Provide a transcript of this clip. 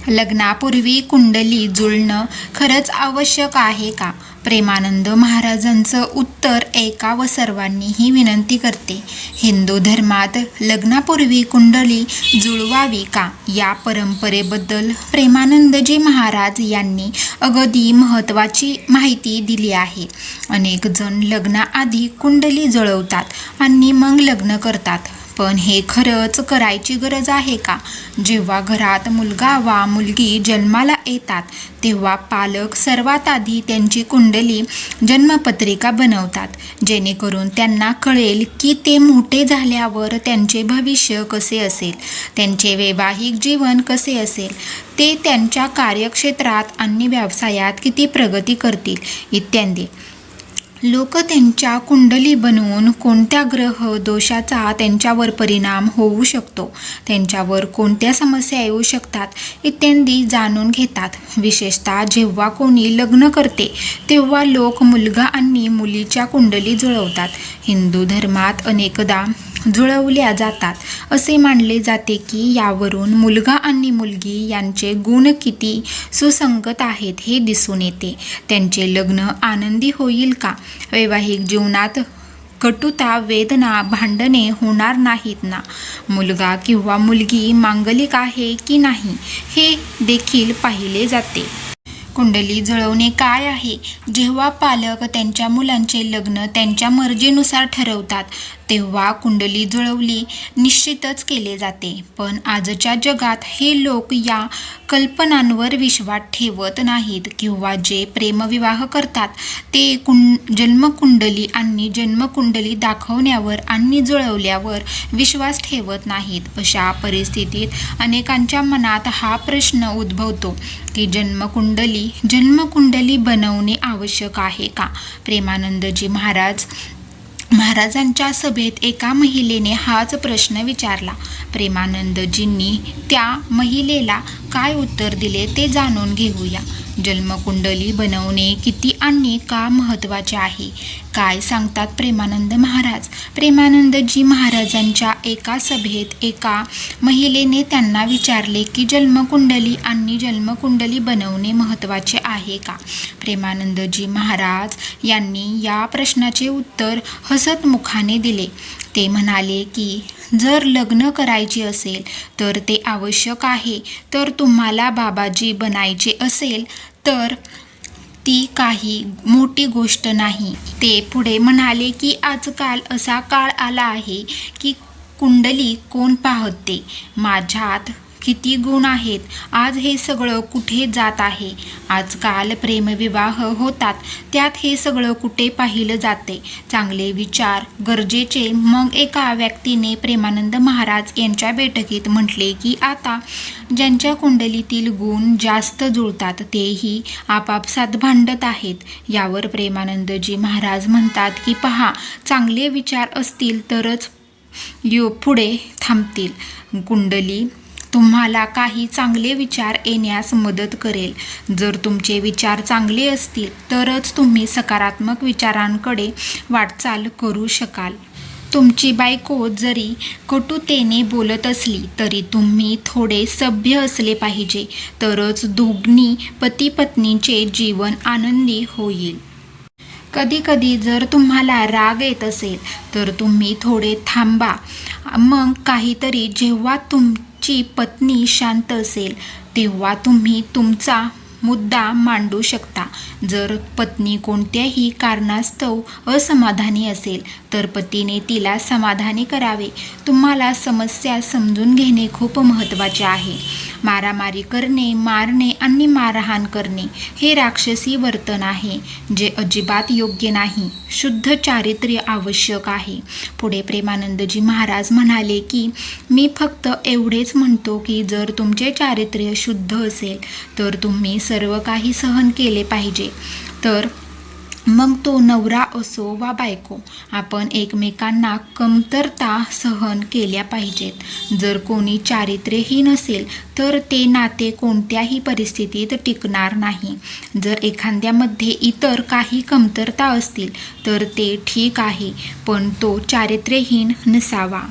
लग्नापूर्वी कुंडली जुळणं खरंच आवश्यक आहे का? प्रेमानंद महाराजांचं उत्तर ऐका व सर्वांनी ही विनंती करते. हिंदू धर्मात लग्नापूर्वी कुंडली जुळवावी का या परंपरेबद्दल प्रेमानंदजी महाराज यांनी अगदी महत्त्वाची माहिती दिली आहे. अनेक जण लग्नाआधी कुंडली जुळवतात आणि मग लग्न करतात. पण हे खरंच करायची गरज आहे का? जेव्हा घरात मुलगा वा मुलगी जन्माला येतात तेव्हा पालक सर्वात आधी त्यांची कुंडली जन्मपत्रिका बनवतात, जेणेकरून त्यांना कळेल की ते मोठे झाल्यावर त्यांचे भविष्य कसे असेल, त्यांचे वैवाहिक जीवन कसे असेल, ते त्यांच्या कार्यक्षेत्रात आणि व्यवसायात किती प्रगती करतील इत्यादी. लोक त्यांच्या कुंडली बनवून कोणत्या ग्रह दोषाचा त्यांच्यावर परिणाम होऊ शकतो, त्यांच्यावर कोणत्या समस्या येऊ शकतात इत्यादी जाणून घेतात. विशेषतः जेव्हा कोणी लग्न करते तेव्हा लोक मुलगा आणि मुलीच्या कुंडली जुळवतात. हिंदू धर्मात अनेकदा जुळवल्या जातात. असे मानले जाते की यावरून मुलगा आणि मुलगी यांचे गुण किती सुसंगत आहेत हे दिसून येते. त्यांचे लग्न आनंदी होईल का? वैवाहिक जीवनात कटुता, वेदना, भांडणे होणार नाहीत ना? मुलगा किंवा मुलगी मांगलिक आहे की नाही हे देखील पाहिले जाते. कुंडली जुळवणे काय आहे? जेव्हा पालक त्यांच्या मुलांचे लग्न त्यांच्या मर्जीनुसार ठरवतात तेव्हा कुंडली जुळवली निश्चितच केले जाते. पण आजच्या जगात हे लोक या कल्पनांवर विश्वास ठेवत नाहीत किंवा जे प्रेमविवाह करतात ते जन्मकुंडली आणि जन्मकुंडली दाखवण्यावर आणि जुळवल्यावर विश्वास ठेवत नाहीत. अशा परिस्थितीत अनेकांच्या मनात हा प्रश्न उद्भवतो की जन्मकुंडली बनवणे आवश्यक आहे का? प्रेमानंदजी महाराजांच्या सभेत एका महिलेने हाच प्रश्न विचारला. प्रेमानंदजींनी त्या महिलेला काय उत्तर दिले ते जाणून घेऊया. जन्मकुंडली बनवणे किती आणि का महत्त्वाचे आहे? काय सांगतात प्रेमानंद महाराज? प्रेमानंदजी महाराजांच्या एका सभेत एका महिलेने त्यांना विचारले की जन्मकुंडली आणि जन्मकुंडली बनवणे महत्त्वाचे आहे का? प्रेमानंदजी महाराज यांनी या प्रश्नाचे उत्तर हसत मुखाने दिले. ते म्हणाले की जर लग्न करायचे असेल तर ते आवश्यक आहे. तर तुम्हाला बाबाजी बनायचे असेल तर ती काही मोठी गोष्ट नाही. ते पुढे म्हणाले की आजकाल असा काळ आला आहे की कुंडली कोण पाहते, माझ्यात किती गुण आहेत, आज हे सगळं कुठे जात आहे? आजकाल प्रेमविवाह होतात, त्यात हे सगळं कुठे पाहिलं जाते? चांगले विचार गरजेचे. मग एका व्यक्तीने प्रेमानंद महाराज यांच्या बैठकीत म्हटले की आता ज्यांच्या कुंडलीतील गुण जास्त जुळतात तेही आपापसात भांडत आहेत. यावर प्रेमानंदजी महाराज म्हणतात की पहा, चांगले विचार असतील तरच पुढे थांबतील. कुंडली तुम्हाला काही चांगले विचार येण्यास मदत करेल. जर तुमचे विचार चांगले असतील तरच तुम्ही सकारात्मक विचारांकडे वाटचाल करू शकाल. तुमची बायको जरी कटुतेने बोलत असली तरी तुम्ही थोडे सभ्य असले पाहिजे, तरच दोघी पती पत्नीचे जीवन आनंदी होईल. कधी जर तुम्हाला राग येत असेल तर तुम्ही थोडे थांबा. मग काहीतरी जेव्हा तुमची पत्नी शांत असेल तेव्हा तुम्ही तुमचा मुद्दा मांडू शकता. जर पत्नी कोणत्याही कारणास्तव असमाधानी असेल तर पतीने तिला समाधानी करावे. तुम्हाला समस्या समजून घेणे खूप महत्त्वाचे आहे. मारामारी करणे, मारणे आणि मारहाण करणे हे राक्षसी वर्तन आहे, जे अजिबात योग्य नाही. शुद्ध चारित्र्य आवश्यक आहे. पुढे प्रेमानंदजी महाराज म्हणाले की मी फक्त एवढेच म्हणतो की जर तुमचे चारित्र्य शुद्ध असेल तर तुम्ही सर्व काही सहन केले पाहिजे. तर मग तो नवरा असो वा बायको, आपण एकमेकांना कमतरता सहन केल्या पाहिजेत. जर कोणी चारित्र्यहीन असेल तर ते नाते कोणत्याही परिस्थितीत टिकणार नाही. जर एखाद्यामध्ये इतर काही कमतरता असतील तर ते ठीक आहे, पण तो चारित्र्यहीन नसावा.